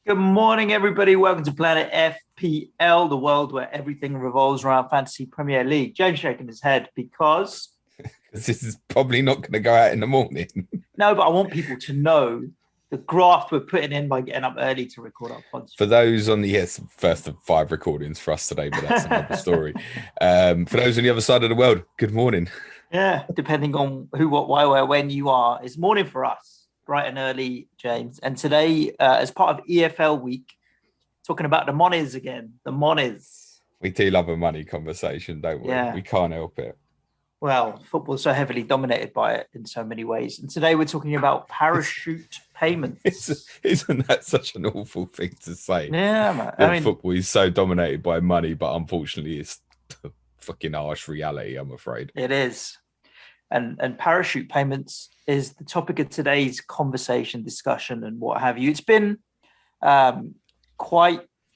Good morning, everybody. Welcome to Planet FPL, the world where everything revolves around Fantasy Premier League. James shaking his head because this is probably not going to go out in the morning. No, but I want people to know the graft we're putting in by getting up early to record our pods. For those on the first of 5 recordings for us today, but that's another story. For those on the other side of the world, good morning. Yeah, depending on who, what, why, where, when you are, it's morning for us, bright and early, James. And today, as part of EFL week, talking about the monies again, the monies. We do love a money conversation, don't we? Yeah. We can't help it. Well, football's so heavily dominated by it in so many ways. And today we're talking about parachute payments. Isn't that such an awful thing to say? Yeah, man. Football is so dominated by money, but unfortunately it's the fucking harsh reality, I'm afraid. It is. And parachute payments is the topic of today's conversation, discussion, and what have you. It's been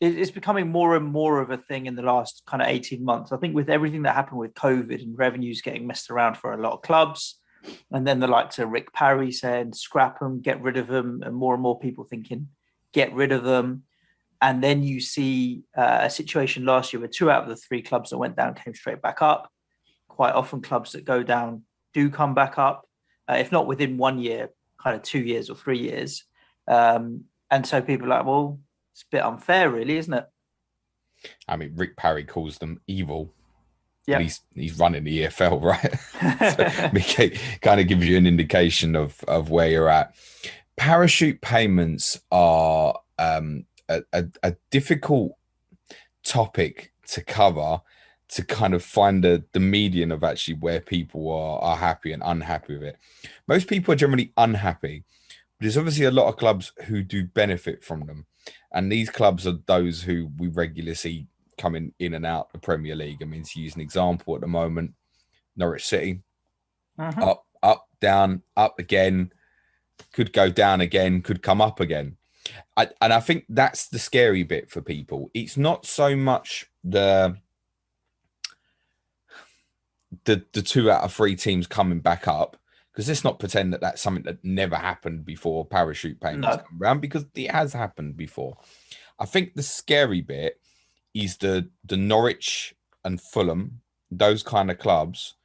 it's becoming more and more of a thing in the last kind of 18 months. I think with everything that happened with COVID and revenues getting messed around for a lot of clubs, and then the likes of Rick Parry saying, scrap them, get rid of them, and more people thinking, get rid of them. And then you see a situation last year where 2 out of the 3 clubs that went down came straight back up. Quite often clubs that go down do come back up, if not within 1 year, kind of 2 years or 3 years. And so people are like, well, it's a bit unfair, really, isn't it? I mean, Rick Parry calls them evil. Yeah, he's running the EFL, right? So it kind of gives you an indication of where you're at. Parachute payments are a difficult topic to cover, to kind of find the median of actually where people are happy and unhappy with it. Most people are generally unhappy, but there's obviously a lot of clubs who do benefit from them. And these clubs are those who we regularly see coming in and out the Premier League. I mean, to use an example at the moment, Norwich City, up, down, up again, could go down again, could come up again. And I think that's the scary bit for people. It's not so much the 2 out of 3 teams coming back up, because let's not pretend that that's something that never happened before parachute payments come around, because it has happened before. I think the scary bit is the Norwich and Fulham, those kind of clubs.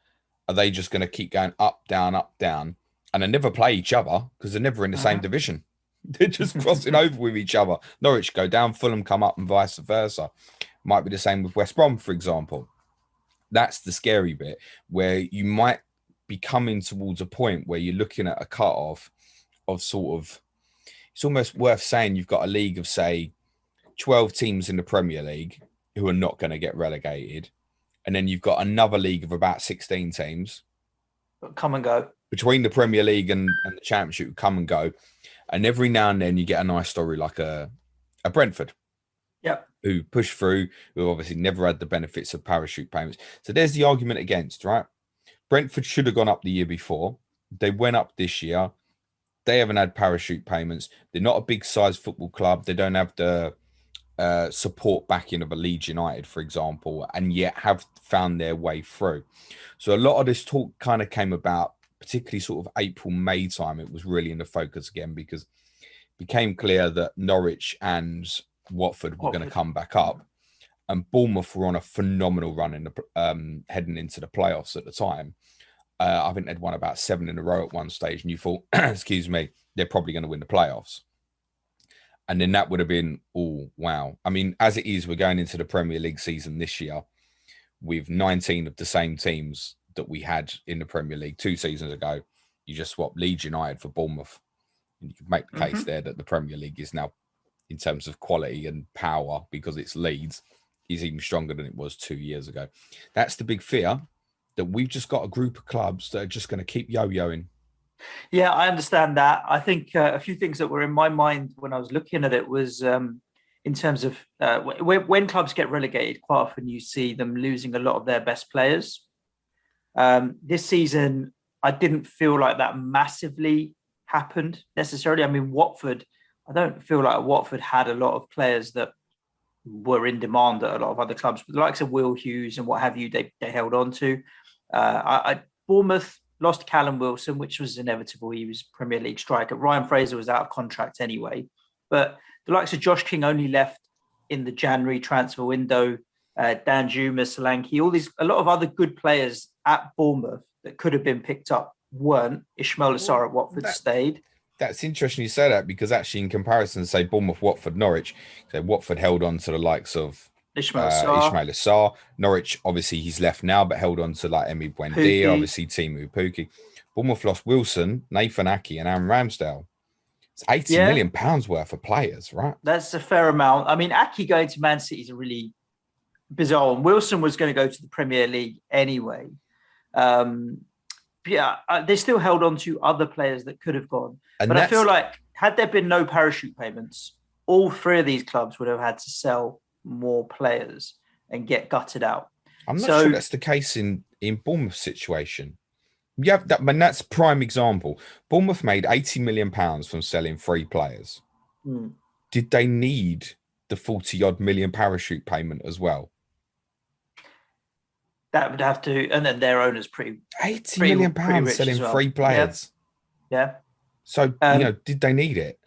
Are they just going to keep going up, down, and they never play each other because they're never in the same division? They're just crossing over with each other. Norwich go down, Fulham come up, and vice versa. Might be the same with West Brom, for example. That's the scary bit, where you might be coming towards a point where you're looking at a cut-off of sort of, it's almost worth saying you've got a league of, say, 12 teams in the Premier League who are not going to get relegated. And then you've got another league of about 16 teams. Come and go. Between the Premier League and the Championship, come and go. And every now and then you get a nice story like a Brentford. Yep. Who push through, who obviously never had the benefits of parachute payments. So there's the argument against, right? Brentford should have gone up the year before. They went up this year. They haven't had parachute payments. They're not a big size football club. They don't have the support backing of a Leeds United, for example, and yet have found their way through. So a lot of this talk kind of came about, particularly sort of April, May time. It was really in the focus again, because it became clear that Norwich and Watford were going to come back up, and Bournemouth were on a phenomenal run in the heading into the playoffs at the time. I think they'd won about 7 in a row at one stage, and you thought, excuse me, they're probably going to win the playoffs. And then that would have been, oh, wow. I mean, as it is, we're going into the Premier League season this year with 19 of the same teams that we had in the Premier League 2 seasons ago. You just swap Leeds United for Bournemouth. And you can make the case there that the Premier League is now, in terms of quality and power, because it's Leeds, is even stronger than it was 2 years ago. That's the big fear, that we've just got a group of clubs that are just going to keep yo-yoing. Yeah, I understand that. I think a few things that were in my mind when I was looking at it was in terms of when clubs get relegated, quite often you see them losing a lot of their best players. This season, I didn't feel like that massively happened necessarily. I mean, Watford, I don't feel like Watford had a lot of players that were in demand at a lot of other clubs, but the likes of Will Hughes and what have you, they held on to. Bournemouth lost Callum Wilson, which was inevitable. He was Premier League striker. Ryan Fraser was out of contract anyway. But the likes of Josh King only left in the January transfer window. Dan Juma, Solanke, a lot of other good players at Bournemouth that could have been picked up weren't. Ishmael Assar at Watford stayed. That's interesting you say that, because actually in comparison, say Bournemouth, Watford, Norwich, so Watford held on to the likes of Ishmael Assar. Norwich, obviously he's left now, but held on to like Emi Buendia, obviously Timu Pukki. Bournemouth lost Wilson, Nathan Aki and Aaron Ramsdale. It's £80 million worth of players, right? That's a fair amount. I mean, Aki going to Man City is a really bizarre one. Wilson was going to go to the Premier League anyway. They still held on to other players that could have gone. But I feel like had there been no parachute payments, all three of these clubs would have had to sell more players and get gutted out. I'm not sure that's the case in Bournemouth's situation. Yeah, that's prime example. Bournemouth made £80 million from selling 3 players. Did they need the 40-odd million parachute payment as well? That would have to, and then their owners £80 million selling 3 players. Yeah. So did they need it?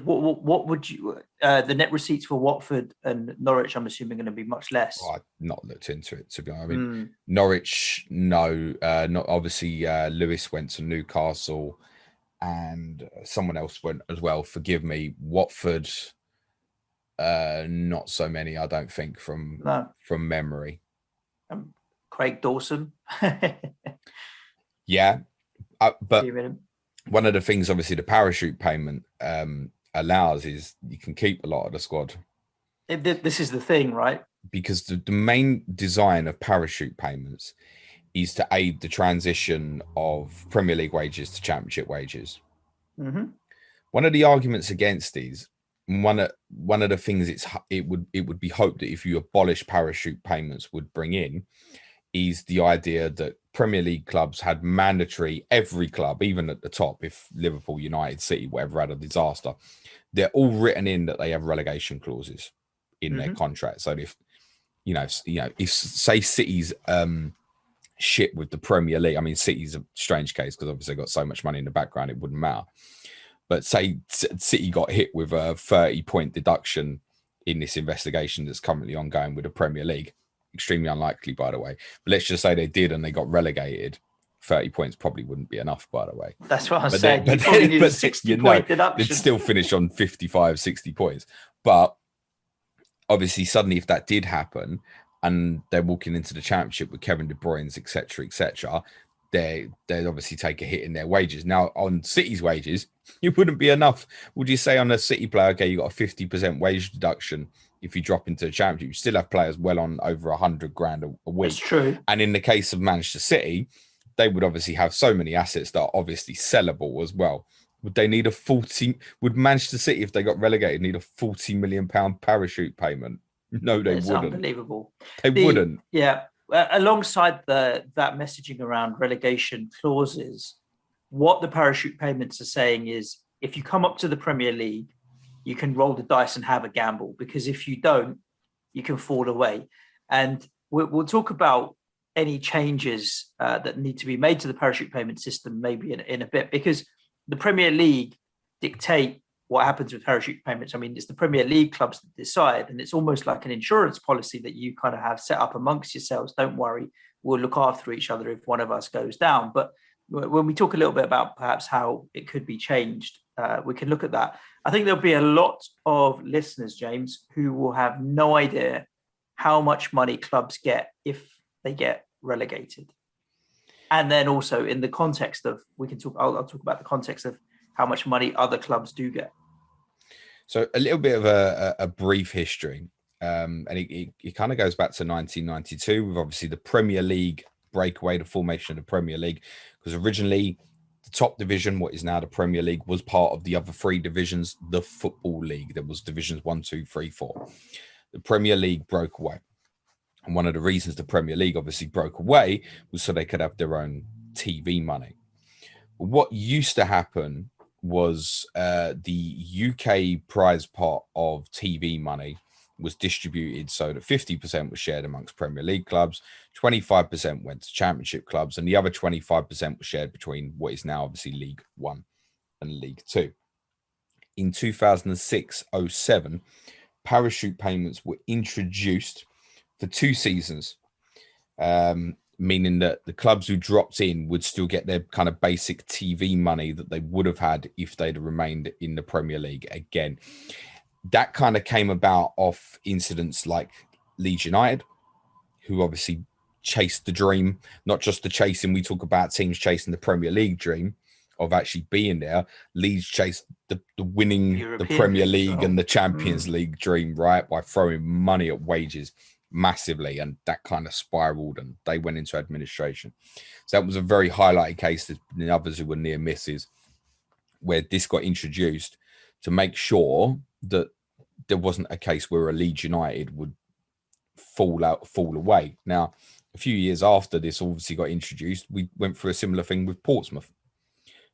What would you? The net receipts for Watford and Norwich, I'm assuming, going to be much less. I've not looked into it, to be honest. I mean, Norwich, no. Not obviously. Lewis went to Newcastle, and someone else went as well. Forgive me. Watford, not so many. I don't think from memory. Craig Dawson. Yeah, but one of the things, obviously, the parachute payment allows is you can keep a lot of the squad. This is the thing, right? Because the main design of parachute payments is to aid the transition of Premier League wages to Championship wages. Mm-hmm. One of the arguments against these, one of the things it would be hoped that if you abolish parachute payments would bring in, is the idea that Premier League clubs had mandatory, every club, even at the top, if Liverpool, United, City, whatever had a disaster, they're all written in that they have relegation clauses in their contract. So if if say City's shit with the Premier League, I mean, City's a strange case because obviously they've got so much money in the background, it wouldn't matter. But say City got hit with a 30-point deduction in this investigation that's currently ongoing with the Premier League. Extremely unlikely, by the way. But let's just say they did and they got relegated. 30 points probably wouldn't be enough, by the way. That's what I'm saying. You probably need a 60-point deduction. They'd still finish on 55, 60 points. But obviously, suddenly, if that did happen and they're walking into the Championship with Kevin De Bruyne's, etc., they'd obviously take a hit in their wages. Now, on City's wages, it wouldn't be enough. Would you say on a City player, okay, you got a 50% wage deduction if you drop into the Championship? You still have players well on over 100 grand a week. That's true. And in the case of Manchester City, they would obviously have so many assets that are obviously sellable as well. Would they need would Manchester City, if they got relegated, need a £40 million parachute payment? No, they wouldn't. Unbelievable. They wouldn't. Yeah. Alongside that messaging around relegation clauses, what the parachute payments are saying is if you come up to the Premier League, you can roll the dice and have a gamble, because if you don't, you can fall away. And we'll talk about any changes that need to be made to the parachute payment system maybe in a bit, because the Premier League dictate what happens with parachute payments. I mean, it's the Premier League clubs that decide, and it's almost like an insurance policy that you kind of have set up amongst yourselves. Don't worry, we'll look after each other if one of us goes down. But when we talk a little bit about perhaps how it could be changed, we can look at that. I think there'll be a lot of listeners, James, who will have no idea how much money clubs get if they get relegated. And then also in the context of, I'll talk about the context of how much money other clubs do get. So a little bit of a brief history. And it kind of goes back to 1992 with obviously the Premier League breakaway, the formation of the Premier League, because originally the top division, what is now the Premier League, was part of the other 3 divisions, the Football League. There was divisions 1, 2, 3, 4. The Premier League broke away. And one of the reasons the Premier League obviously broke away was so they could have their own TV money. What used to happen was the UK prize pot of TV money was distributed so that 50% was shared amongst Premier League clubs, 25% went to Championship clubs, and the other 25% was shared between what is now obviously League One and League Two. in 2006-07, parachute payments were introduced for 2 seasons, meaning that the clubs who dropped in would still get their kind of basic TV money that they would have had if they'd remained in the Premier League. Again, that kind of came about off incidents like Leeds United, who obviously chased the dream, not just the chasing. We talk about teams chasing the Premier League dream of actually being there. Leeds chased the winning the Premier League and the Champions League dream, right? By throwing money at wages massively. And that kind of spiraled and they went into administration. So that was a very highlighted case. The others who were near misses, where this got introduced to make sure that there wasn't a case where a Leeds United would fall away. Now, a few years after this obviously got introduced, we went through a similar thing with Portsmouth,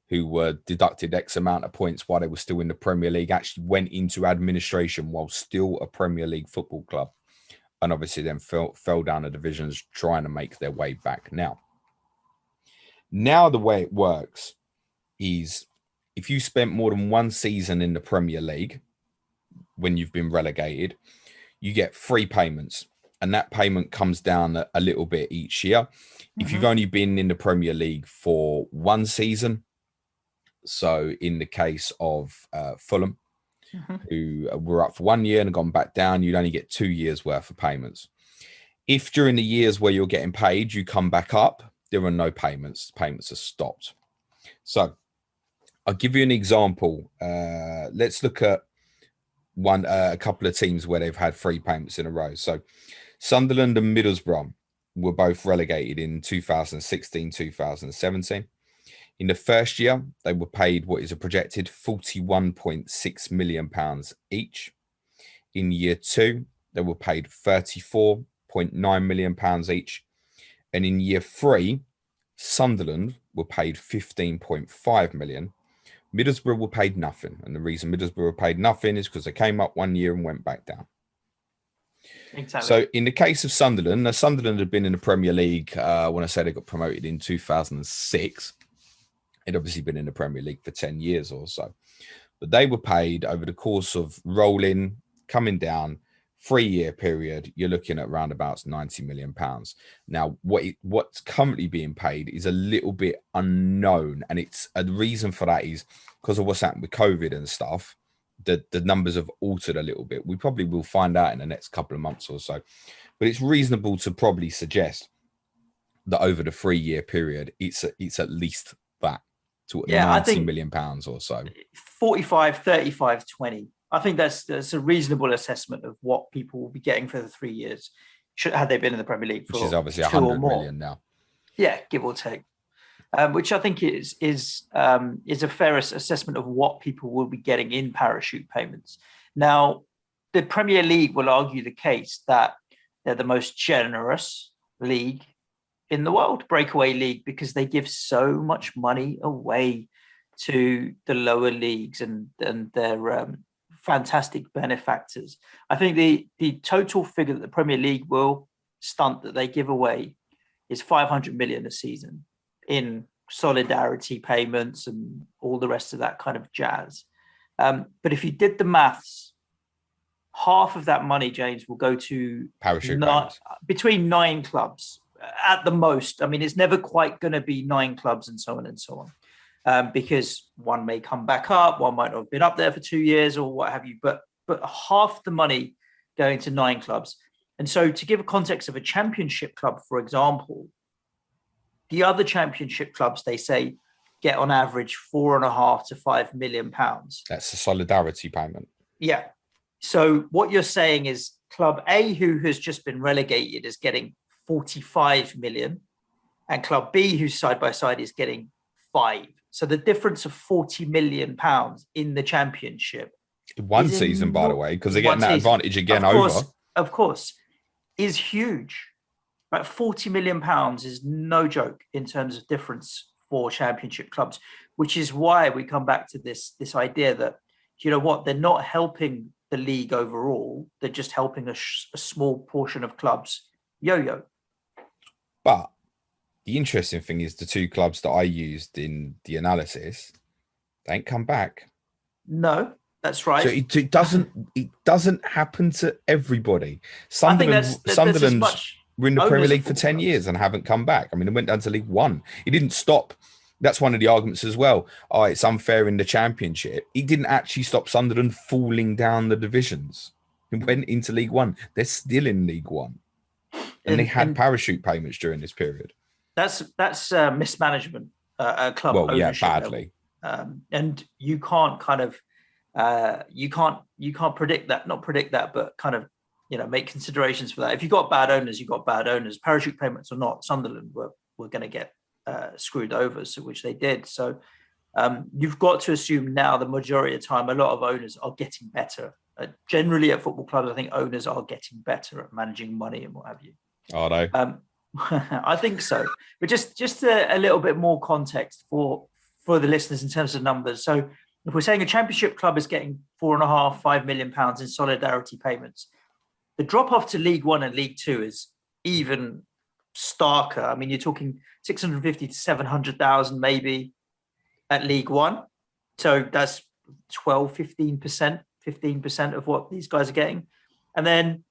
who were deducted X amount of points while they were still in the Premier League, actually went into administration while still a Premier League football club, and obviously then fell down the divisions trying to make their way back. Now the way it works is if you spent more than 1 season in the Premier League when you've been relegated, you get 3 payments. And that payment comes down a little bit each year. If you've only been in the Premier League for 1 season, so in the case of Fulham, who were up for 1 year and have gone back down, you'd only get 2 years worth of payments. If during the years where you're getting paid, you come back up, there are no payments. Payments are stopped. So I'll give you an example. Let's look at a couple of teams where they've had 3 payments in a row. So Sunderland and Middlesbrough were both relegated in 2016-2017. In the first year, they were paid what is a projected £41.6 million each. In year 2, they were paid £34.9 million each. And in year 3, Sunderland were paid £15.5 million. Middlesbrough were paid nothing. And the reason Middlesbrough were paid nothing is because they came up 1 year and went back down. Exactly. So in the case of Sunderland, now Sunderland had been in the Premier League when I say they got promoted in 2006. They'd obviously been in the Premier League for 10 years or so. But they were paid over the course of rolling, coming down, 3-year period. You're looking at around about £90 million. Now, what's currently being paid is a little bit unknown. And it's a reason for that is because of what's happened with COVID and stuff. The numbers have altered a little bit. We probably will find out in the next couple of months or so. But it's reasonable to probably suggest that over the 3-year period, it's at least that. To £90 million or so. 45, 35, 20. I think that's a reasonable assessment of what people will be getting for the 3 years. Had they been in the Premier League for, which is obviously 100 million now. Yeah, give or take. Which I think is a fair assessment of what people will be getting in parachute payments. Now, the Premier League will argue the case that they're the most generous league in the world, breakaway league, because they give so much money away to the lower leagues and their fantastic benefactors. I think the total figure that the Premier League will stunt that they give away is 500 million a season in solidarity payments and all the rest of that kind of jazz. But if you did the maths, half of that money, James, will go to between 9 clubs at the most. I mean, it's never quite going to be 9 clubs and so on and so on, because one may come back up, one might not have been up there for 2 years or what have you. But half the money going to 9 clubs. And so, to give a context of a championship club, for example, the other championship clubs, they say, get on average £4.5 to £5 million. That's a solidarity payment. Yeah. So what you're saying is Club A, who has just been relegated, is getting 45 million, and Club B, who's side by side, is getting 5. So the difference of 40 million pounds in the championship. One season, by the way, because they're getting that advantage again Of course, is huge. Right, 40 million pounds is no joke in terms of difference for championship clubs, which is why we come back to this idea that, you know what, they're not helping the league overall. They're just helping a small portion of clubs yo-yo. But the interesting thing is the 2 clubs that I used in the analysis, they ain't come back. No. That's right. So it doesn't happen to everybody. I think Sunderland's were in the Premier League for 10 clubs. years and haven't come back. I mean, they went down to League One. It didn't stop. That's one of the arguments as well. Oh, it's unfair in the Championship. It didn't actually stop Sunderland falling down the divisions. It went into League One. They're still in League One. And they had parachute payments during this period. That's mismanagement at club ownership badly. And you can't kind of you can't predict that, not predict that, but kind of make considerations for that. If you've got bad owners, you've got bad owners. Parachute payments or not, Sunderland were going to get screwed over, so which they did. So you've got to assume now the majority of the time a lot of owners are getting better. Generally at football clubs, I think owners are getting better at managing money and what have you. Are they? I think so. But just a little bit more context for the listeners in terms of numbers. So if we're saying a Championship club is getting £4.5 million in solidarity payments, the drop off to League One and League Two is even starker. I mean, you're talking 650 to 700,000 maybe at League One. So that's 12, 15% of what these guys are getting. And then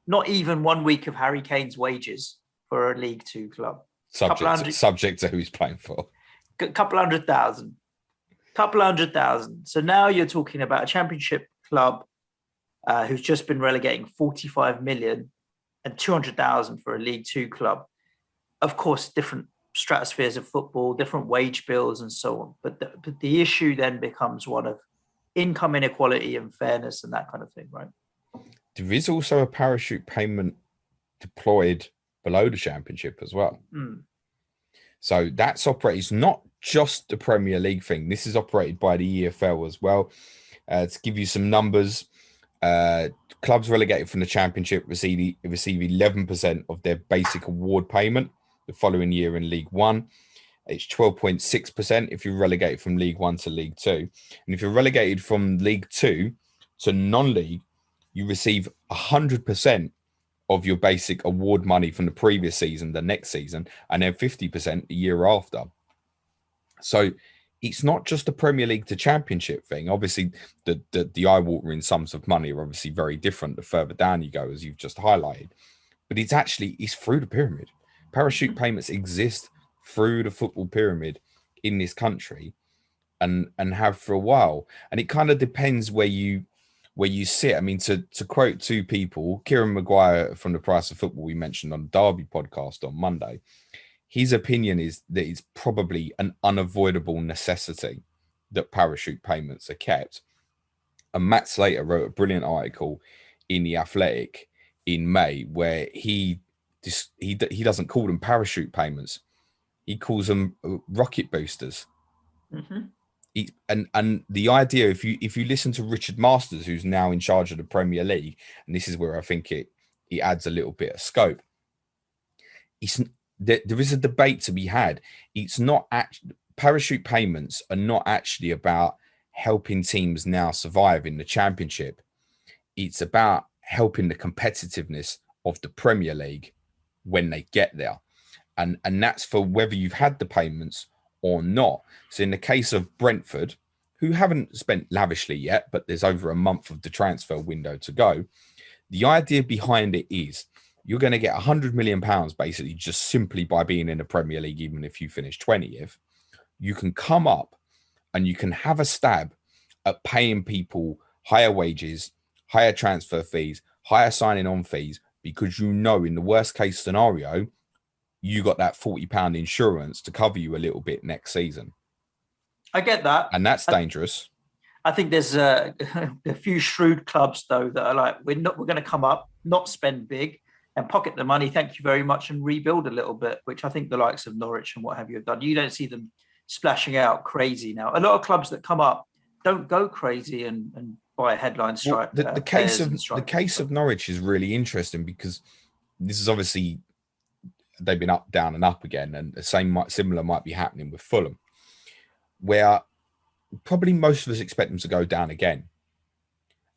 not even 1 week of Harry Kane's wages for a League Two club. Subject to who he's playing for. Couple hundred thousand. So now you're talking about a Championship club who's just been relegating 45 million and 200,000 for a League Two club. Of course, different stratospheres of football, different wage bills and so on. But the issue then becomes one of income inequality and fairness and that kind of thing, right? There is also a parachute payment deployed below the Championship as well. So that's operated. It's not just the Premier League thing. This is operated by the EFL as well. To give you some numbers, clubs relegated from the Championship receive 11% of their basic award payment the following year in League One. It's 12.6% if you're relegated from League One to League Two. And if you're relegated from League Two to non-league, you receive 100% of your basic award money from the previous season, the next season, and then 50% the year after. So it's not just a Premier League to Championship thing. Obviously, the eye-watering sums of money are obviously very different the further down you go, as you've just highlighted. But it's through the pyramid. Parachute payments exist through the football pyramid in this country and have for a while. And it kind of depends where you sit. I mean, to quote two people, Kieran Maguire from The Price of Football, we mentioned on the Derby podcast on Monday, his opinion is that it's probably an unavoidable necessity that parachute payments are kept. And Matt Slater wrote a brilliant article in The Athletic in May where he doesn't call them parachute payments. He calls them rocket boosters. And the idea, if you listen to Richard Masters, who's now in charge of the Premier League, and this is where I think it adds a little bit of scope. There is a debate to be had. It's not parachute payments are not actually about helping teams now survive in the Championship. It's about helping the competitiveness of the Premier League when they get there, and that's for whether you've had the payments or not. So in the case of Brentford, who haven't spent lavishly yet, but there's over a month of the transfer window to go, the idea behind it is you're going to get £100 million basically just simply by being in the Premier League, even if you finish 20th. You can come up and you can have a stab at paying people higher wages, higher transfer fees, higher signing on fees, because in the worst case scenario, you got that £40 insurance to cover you a little bit next season. I get that. And that's dangerous. I think there's a few shrewd clubs, though, that are like, we're going to come up, not spend big and pocket the money, thank you very much, and rebuild a little bit, which I think the likes of Norwich and what have you have done. You don't see them splashing out crazy now. A lot of clubs that come up don't go crazy and buy a headline strike. Well, the case of Norwich is really interesting because this is obviously... they've been up, down and up again. And the similar might be happening with Fulham, where probably most of us expect them to go down again.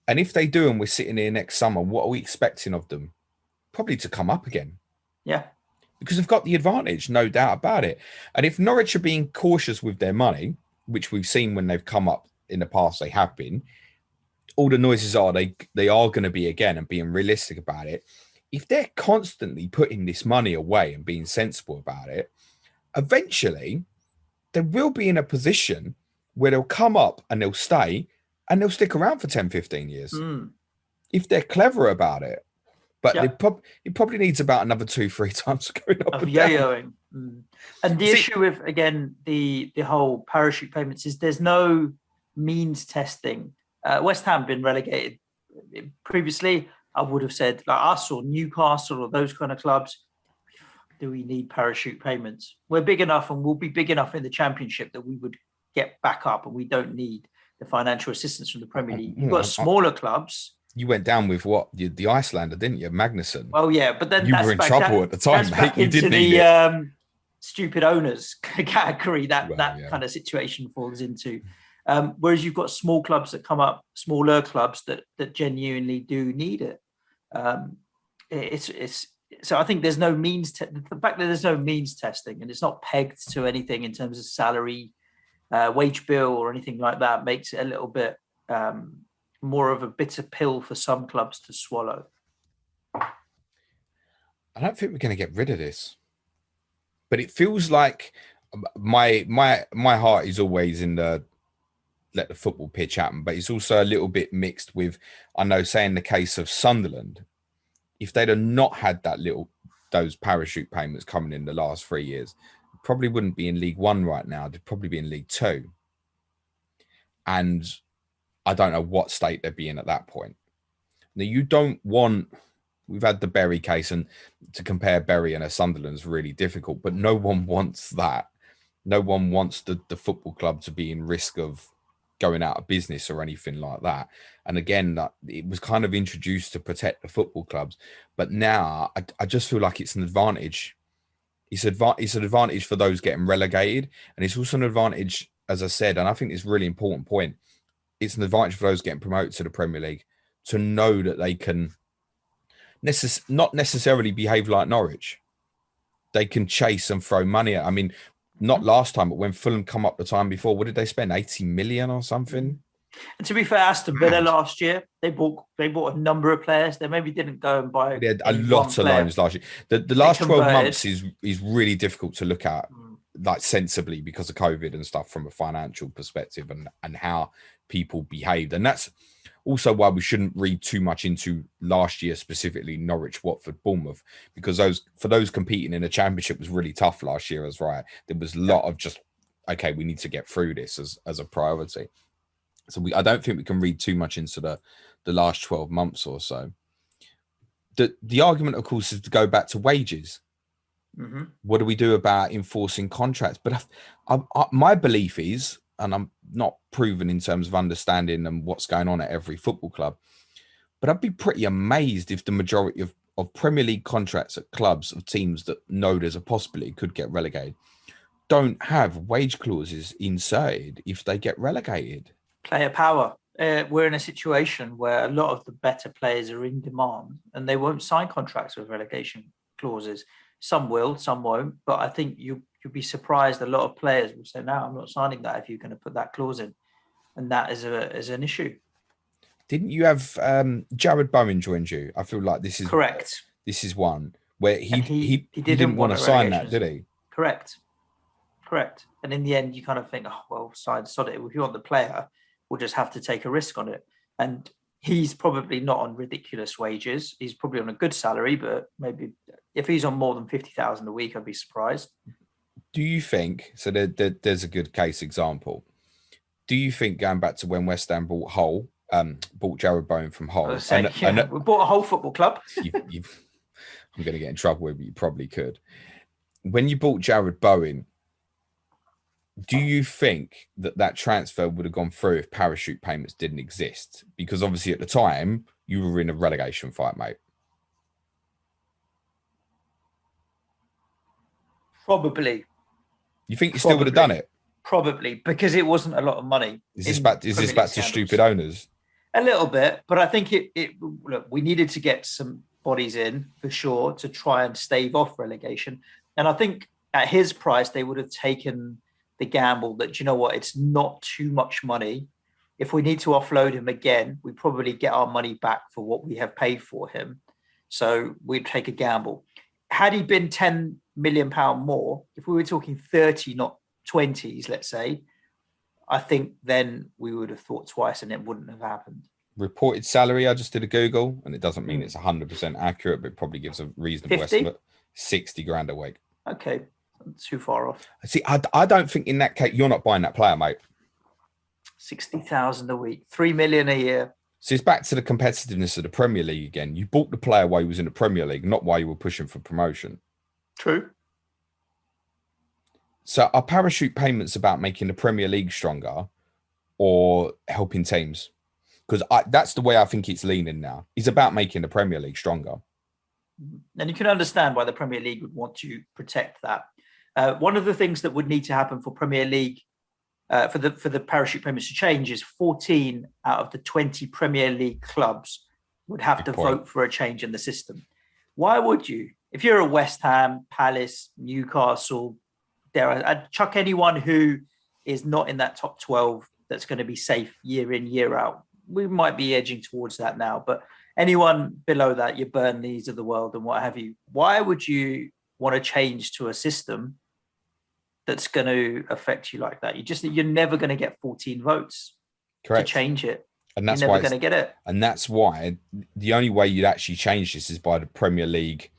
And if they do, and we're sitting here next summer, what are we expecting of them? Probably to come up again. Yeah. Because they've got the advantage, no doubt about it. And if Norwich are being cautious with their money, which we've seen when they've come up in the past, they have been, all the noises are they are going to be again, and being realistic about it. If they're constantly putting this money away and being sensible about it, eventually they will be in a position where they'll come up and they'll stay and they'll stick around for 10, 15 years. If they're clever about it. But it probably needs about another 2-3 times going up and down. And the issue with, again, the whole parachute payments is there's no means testing. West Ham been relegated previously. I would have said, like us or Newcastle or those kind of clubs, do we need parachute payments? We're big enough and we'll be big enough in the Championship that we would get back up, and we don't need the financial assistance from the Premier League. You've got smaller clubs. You went down with what? The Icelander, didn't you? Magnuson. Well, yeah, but then you were in trouble at the time, mate. You didn't need it. Stupid owners category that kind of situation falls into. Whereas you've got small clubs that come up, smaller clubs that genuinely do need it. So I think there's no means. The fact that there's no means testing and it's not pegged to anything in terms of salary, wage bill, or anything like that makes it a little bit more of a bitter pill for some clubs to swallow. I don't think we're going to get rid of this, but it feels like my heart is always in the let the football pitch happen, but it's also a little bit mixed with, I know, say in the case of Sunderland, if they'd have not had those parachute payments coming in the last 3 years, probably wouldn't be in League One right now. They'd probably be in League Two. And I don't know what state they'd be in at that point. Now, you don't want, we've had the Bury case, and to compare Bury and a Sunderland's really difficult, but no one wants that. No one wants the football club to be in risk of going out of business or anything like that. And again, it was kind of introduced to protect the football clubs. But now I just feel like it's an advantage. It's an advantage for those getting relegated. And it's also an advantage, as I said, and I think it's a really important point. It's an advantage for those getting promoted to the Premier League to know that they can not necessarily behave like Norwich. They can chase and throw money at. I mean, not last time, but when Fulham come up the time before, what did they spend? 80 million or something? And to be fair, Aston Villa last year, they bought a number of players. They maybe didn't go and buy. They had a lot of loans last year. The last 12 months is really difficult to look at like sensibly because of COVID and stuff from a financial perspective and how people behaved. And that's also why we shouldn't read too much into last year, specifically Norwich, Watford, Bournemouth, because those competing in the Championship was really tough last year as right. There was a lot of just, okay, we need to get through this as a priority. So I don't think we can read too much into the last 12 months or so. The argument, of course, is to go back to wages. Mm-hmm. What do we do about enforcing contracts? But my belief is, and I'm not proven in terms of understanding and what's going on at every football club, but I'd be pretty amazed if the majority of Premier League contracts at clubs of teams that know there's a possibility could get relegated don't have wage clauses inserted if they get relegated. Player power. We're in a situation where a lot of the better players are in demand and they won't sign contracts with relegation clauses. Some will, some won't, but I think you'd be surprised. A lot of players will say, "No, I'm not signing that if you're going to put that clause in," and that is an issue. Didn't you have Jared Bowen joined you? I feel like this is correct. This is one where he didn't want to sign that, did he? Correct. And in the end, you kind of think, "Oh well, sod it. If you want the player, we'll just have to take a risk on it." And he's probably not on ridiculous wages. He's probably on a good salary, but maybe if he's on more than 50,000 a week, I'd be surprised. Do you think, so there's a good case example. Do you think, going back to when West Ham bought Jared Bowen from Hull? We bought a whole football club. I'm going to get in trouble with, but you probably could. When you bought Jared Bowen, do you think that transfer would have gone through if parachute payments didn't exist? Because obviously at the time, you were in a relegation fight, mate. Probably. You think you still would have done it? Probably, because it wasn't a lot of money. Is this back to stupid owners? A little bit, but I think look, we needed to get some bodies in for sure to try and stave off relegation. And I think at his price, they would have taken the gamble that, you know what, it's not too much money. if we need to offload him again, we probably get our money back for what we have paid for him. So we'd take a gamble. Had he been £10 million more, if we were talking 30, not 20s, let's say, I think then we would have thought twice and it wouldn't have happened. Reported salary, I just did a Google, and it doesn't mean it's 100% accurate, but it probably gives a reasonable estimate. 60 grand a week. Okay, too far off. See, I don't think in that case, you're not buying that player, mate. 60,000 a week, 3 million a year. So it's back to the competitiveness of the Premier League again. You bought the player while he was in the Premier League, not while you were pushing for promotion. True. So are parachute payments about making the Premier League stronger or helping teams? Because that's the way I think it's leaning now. It's about making the Premier League stronger. And you can understand why the Premier League would want to protect that. One of the things that would need to happen for Premier League, for the parachute payments to change, is 14 out of the 20 Premier League clubs would have to vote for a change in the system. Why would you? If you're a West Ham, Palace, Newcastle, I'd chuck anyone who is not in that top 12 that's going to be safe year in, year out. We might be edging towards that now, but anyone below that, your Burnleys of the world and what have you, why would you want to change to a system that's going to affect you like that? You're never going to get 14 votes. Correct. To change it. And that's you're never going to get it. And that's why the only way you'd actually change this is by the Premier League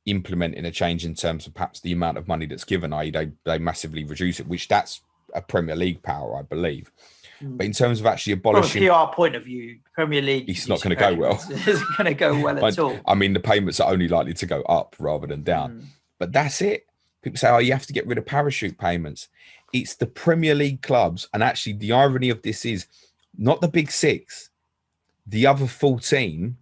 implementing a change in terms of perhaps the amount of money that's given, i.e. they massively reduce it, which that's a Premier League power, I believe. But in terms of actually abolishing... From a PR point of view, Premier League... It's not going to go well. It isn't going to go well at all. I mean, the payments are only likely to go up rather than down. But that's it. People say, you have to get rid of parachute payments. It's the Premier League clubs. And actually, the irony of this is not the big six, the other 14,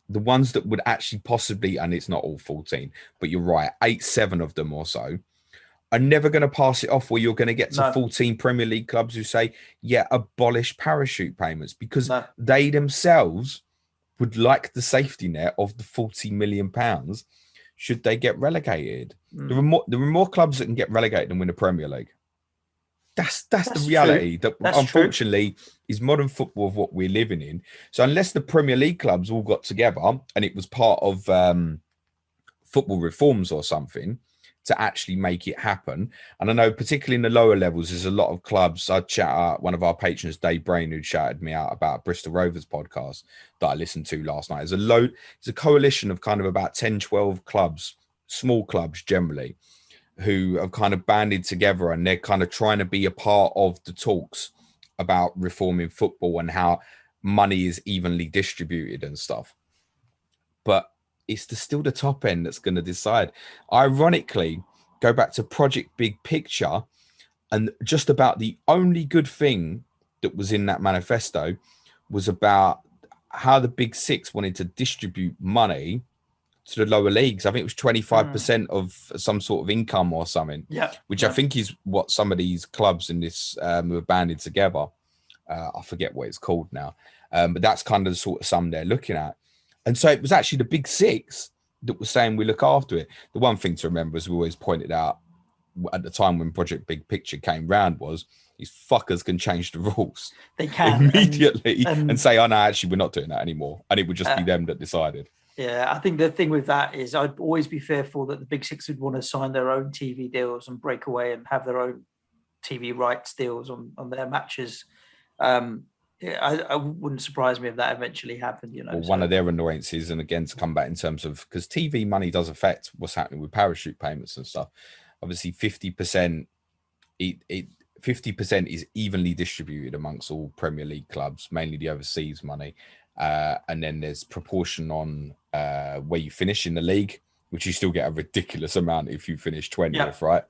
the ones that would actually possibly, and it's not all 14, but you're right, 7 of them or so, are never going to pass it off where you're going to get to 14 Premier League clubs who say, abolish parachute payments, because they themselves would like the safety net of the £40 million should they get relegated. There are more clubs that can get relegated than win the Premier League. That's the reality. That unfortunately is modern football of what we're living in. So unless the Premier League clubs all got together and it was part of football reforms or something to actually make it happen. And I know particularly in the lower levels, there's a lot of clubs. I one of our patrons, Dave Brain, who shouted me out about Bristol Rovers podcast that I listened to last night. It's a coalition of kind of about 10, 12 clubs, small clubs generally, who have kind of banded together and they're kind of trying to be a part of the talks about reforming football and how money is evenly distributed and stuff. But it's still the top end that's going to decide. Ironically, go back to Project Big Picture, and just about the only good thing that was in that manifesto was about how the Big Six wanted to distribute money to the lower leagues. I think it was 25% of some sort of income or something, which I think is what some of these clubs in this were banded together. I forget what it's called now, but that's kind of the sort of sum they're looking at. And so it was actually the Big Six that was saying we look after it. The one thing to remember, as we always pointed out at the time when Project Big Picture came round, was these fuckers can change the rules. They can immediately and say, oh no, actually we're not doing that anymore. And it would just be them that decided. Yeah, I think the thing with that is I'd always be fearful that the Big Six would want to sign their own TV deals and break away and have their own TV rights deals on their matches. I wouldn't surprise me if that eventually happened. Well, one of their annoyances, and again to come back in terms of, because TV money does affect what's happening with parachute payments and stuff. Obviously, 50%, 50% is evenly distributed amongst all Premier League clubs, mainly the overseas money. And then there's proportion on where you finish in the league, which you still get a ridiculous amount if you finish 20th, right?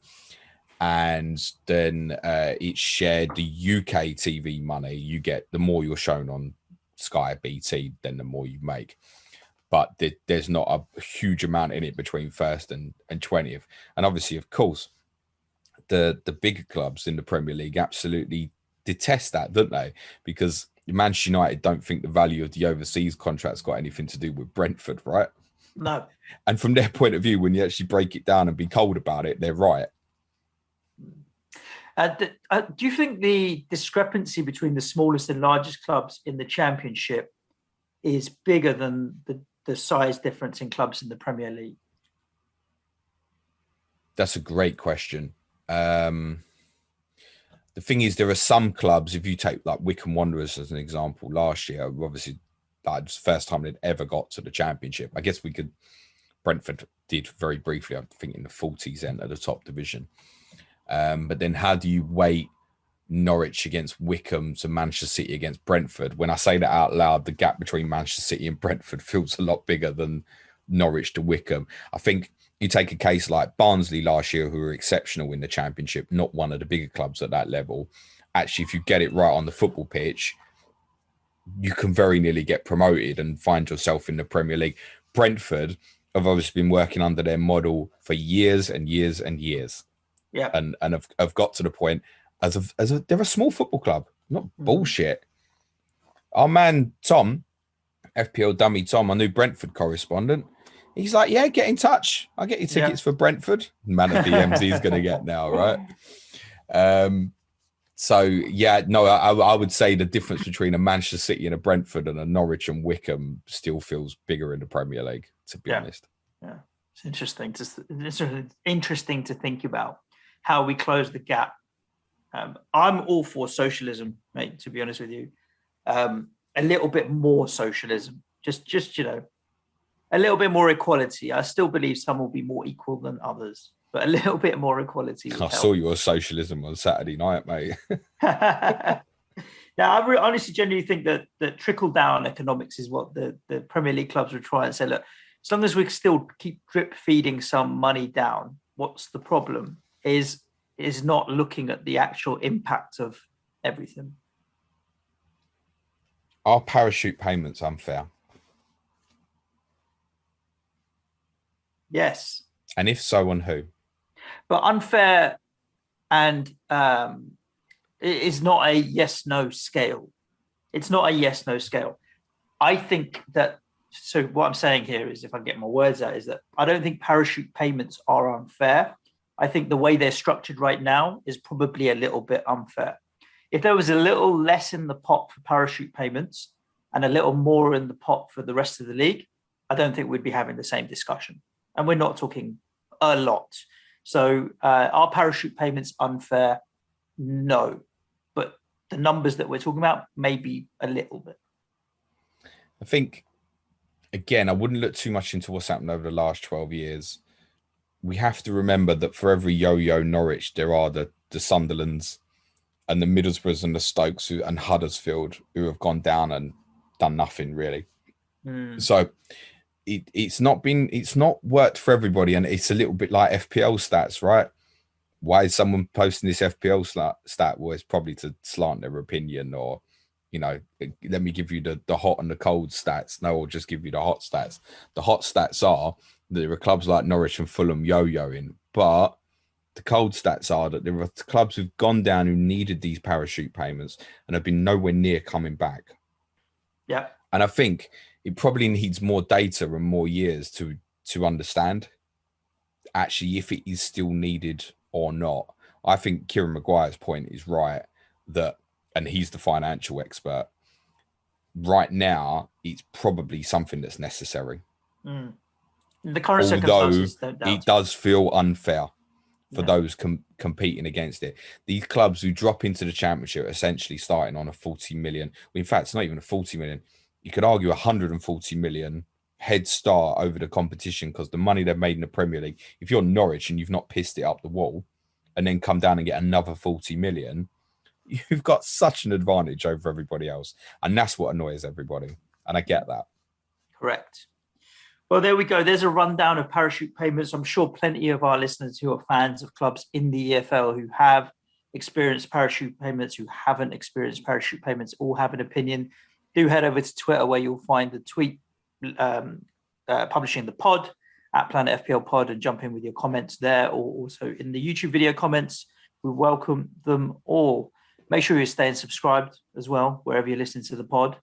And then it's shared. The UK TV money, you get the more you're shown on Sky BT, then the more you make. But there's not a huge amount in it between first and 20th. And obviously, of course, the bigger clubs in the Premier League absolutely detest that, don't they? Because Manchester United don't think the value of the overseas contract's got anything to do with Brentford, right? No. And from their point of view, when you actually break it down and be cold about it, they're right. Do you think the discrepancy between the smallest and largest clubs in the Championship is bigger than the size difference in clubs in the Premier League? That's a great question. The thing is, there are some clubs, if you take like Wycombe Wanderers as an example, last year, obviously, that was the first time they'd ever got to the Championship. I guess Brentford did very briefly, I think, in the 40s enter the top division. But then how do you weight Norwich against Wycombe to Manchester City against Brentford? When I say that out loud, the gap between Manchester City and Brentford feels a lot bigger than Norwich to Wycombe. I think you take a case like Barnsley last year, who were exceptional in the Championship, not one of the bigger clubs at that level. Actually, if you get it right on the football pitch, you can very nearly get promoted and find yourself in the Premier League. Brentford have obviously been working under their model for years and years and years. Yeah, and have got to the point they're a small football club, not bullshit. Our man Tom, FPL dummy Tom, our new Brentford correspondent, he's like, yeah, get in touch. I'll get you tickets for Brentford. Man of DMs he's going to get now, right? So yeah, no, I would say the difference between a Manchester City and a Brentford and a Norwich and Wycombe still feels bigger in the Premier League, to be honest. Yeah, it's interesting to think about how we close the gap. I'm all for socialism, mate, to be honest with you. A little bit more socialism, just a little bit more equality. I still believe some will be more equal than others, but a little bit more equality. I saw your socialism on Saturday night, mate. Now, I honestly genuinely think that trickle-down economics is what the Premier League clubs would try and say, look, as long as we still keep drip-feeding some money down, what's the problem? Is not looking at the actual impact of everything. Are parachute payments unfair? Yes. And if so, on who? But unfair and it is not a yes-no scale. It's not a yes-no scale. I think that, so what I'm saying here is, if I get my words out, is that I don't think parachute payments are unfair. I think the way they're structured right now is probably a little bit unfair. If there was a little less in the pot for parachute payments and a little more in the pot for the rest of the league, I don't think we'd be having the same discussion. And we're not talking a lot. So are parachute payments unfair? No. But the numbers that we're talking about, maybe a little bit. I think, again, I wouldn't look too much into what's happened over the last 12 years. We have to remember that for every yo-yo Norwich, there are the Sunderlands and the Middlesbroughs and the Stokes and Huddersfield who have gone down and done nothing really. So it's not worked for everybody, and it's a little bit like FPL stats, right? Why is someone posting this FPL stat? Well, it's probably to slant their opinion, or let me give you the hot and the cold stats. No, I'll just give you the hot stats. The hot stats are that there are clubs like Norwich and Fulham yo-yoing, but the cold stats are that there are clubs who've gone down who needed these parachute payments and have been nowhere near coming back. Yeah. And I think it probably needs more data and more years to understand actually if it is still needed or not. I think Kieran Maguire's point is right, that, and he's the financial expert, right now it's probably something that's necessary. The current circumstances, it does feel unfair for those competing against it. These clubs who drop into the Championship essentially starting on a 40 million. Well, in fact, it's not even a 40 million. You could argue 140 million head start over the competition because the money they've made in the Premier League, if you're Norwich and you've not pissed it up the wall and then come down and get another 40 million, you've got such an advantage over everybody else. And that's what annoys everybody. And I get that. Correct. Well, there we go. There's a rundown of parachute payments. I'm sure plenty of our listeners who are fans of clubs in the EFL who have experienced parachute payments, who haven't experienced parachute payments, all have an opinion. Do head over to Twitter where you'll find the tweet publishing the pod at Planet FPL Pod and jump in with your comments there, or also in the YouTube video comments. We welcome them all. Make sure you're staying subscribed as well, wherever you're listening to the pod.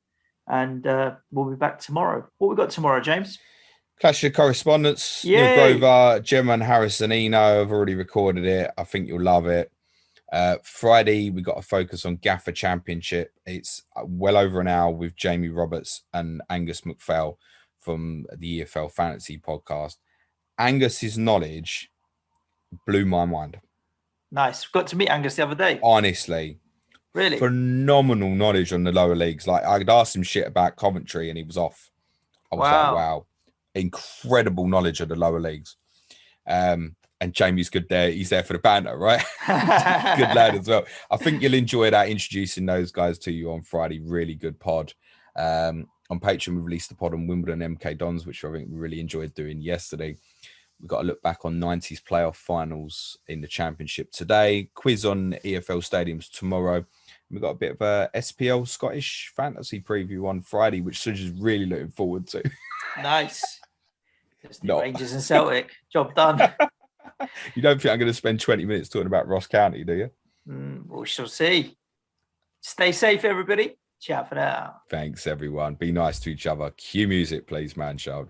And we'll be back tomorrow. What we got tomorrow, James? Clash of Correspondents. Neil Grover, Gemma and Harrison Eno have already recorded it. I think you'll love it. Friday, we got to focus on Gaffer Championship. It's well over an hour with Jamie Roberts and Angus McPhail from the EFL Fantasy Podcast. Angus's knowledge blew my mind. Nice. Got to meet Angus the other day. Honestly. Really? Phenomenal knowledge on the lower leagues. Like, I'd asked him shit about Coventry and he was off. I was like, wow. Incredible knowledge of the lower leagues. And Jamie's good there. He's there for the banter, right? Good lad as well. I think you'll enjoy that, introducing those guys to you on Friday. Really good pod. On Patreon, we released the pod on Wimbledon MK Dons, which I think we really enjoyed doing yesterday. We've got to look back on 90s playoff finals in the championship today. Quiz on EFL stadiums tomorrow. We've got a bit of a SPL Scottish fantasy preview on Friday, which Suj is really looking forward to. Nice. Just the Rangers and Celtic. Job done. You don't think I'm going to spend 20 minutes talking about Ross County, do you? We shall see. Stay safe, everybody. Ciao for now. Thanks, everyone. Be nice to each other. Cue music, please, man, child.